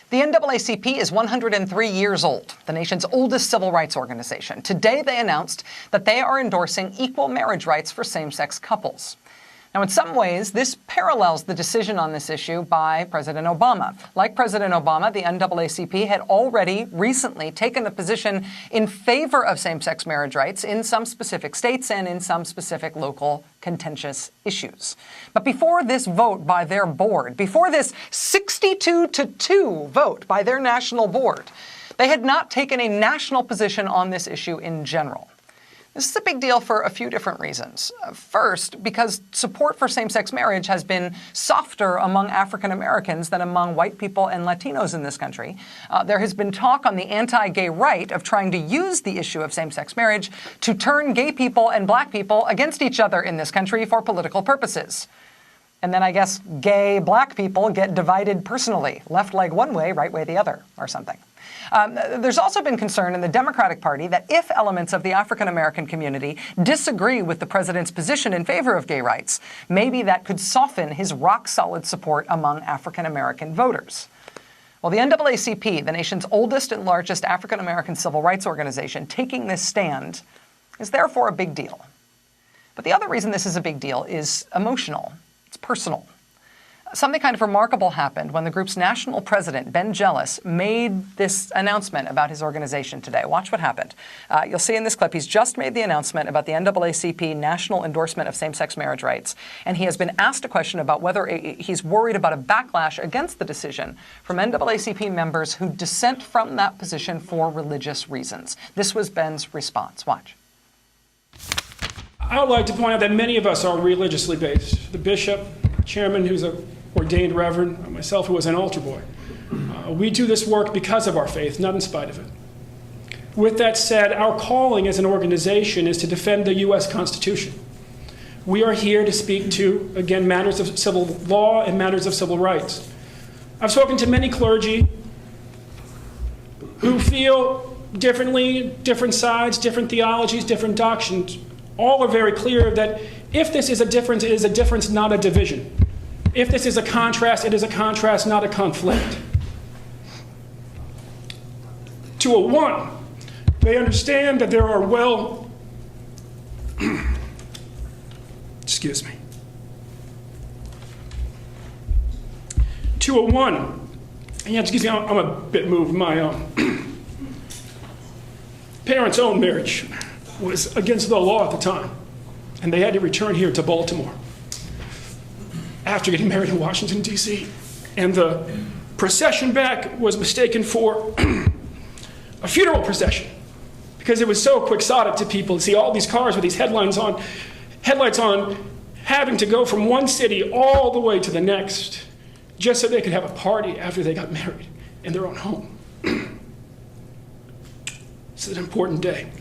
The NAACP is 103 years old, the nation's oldest civil rights organization. Today, they announced that they are endorsing equal marriage rights for same-sex couples. Now, in some ways, this parallels the decision on this issue by President Obama. Like President Obama, the NAACP had already recently taken a position in favor of same-sex marriage rights in some specific states and in some specific local contentious issues. But before this vote by their board, before this 62-2 vote by their national board, they had not taken a national position on this issue in general. This is a big deal for a few different reasons. First, because support for same-sex marriage has been softer among African Americans than among white people and Latinos in this country. There has been talk on the anti-gay right of trying to use the issue of same-sex marriage to turn gay people and black people against each other in this country for political purposes. And then I guess gay black people get divided personally, left leg one way, right way the other, or something. There's also been concern in the Democratic Party that if elements of the African-American community disagree with the president's position in favor of gay rights, maybe that could soften his rock-solid support among African-American voters. Well, the NAACP, the nation's oldest and largest African-American civil rights organization, taking this stand is therefore a big deal. But the other reason this is a big deal is emotional. It's personal. Something kind of remarkable happened when the group's national president, Ben Jealous, made this announcement about his organization today. Watch what happened. You'll see in this clip, he's just made the announcement about the NAACP national endorsement of same-sex marriage rights. And he has been asked a question about whether he's worried about a backlash against the decision from NAACP members who dissent from that position for religious reasons. This was Ben's response. Watch. I would like to point out that many of us are religiously based. The bishop, chairman, who's a ordained reverend, myself who was an altar boy. We do this work because of our faith, not in spite of it. With that said, our calling as an organization is to defend the U.S. Constitution. We are here to speak to, again, matters of civil law and matters of civil rights. I've spoken to many clergy who feel differently, different sides, different theologies, different doctrines. All are very clear that if this is a difference, it is a difference, not a division. If this is a contrast, it is a contrast, not a conflict. To a one, they understand that there are excuse me. To a one, yeah, excuse me, I'm a bit moved. My parents' own marriage was against the law at the time, and they had to return here to Baltimore after getting married in Washington, D.C. And the procession back was mistaken for a funeral procession because it was so quixotic to people to see all these cars with these headlights on, having to go from one city all the way to the next just so they could have a party after they got married in their own home. It's an important day.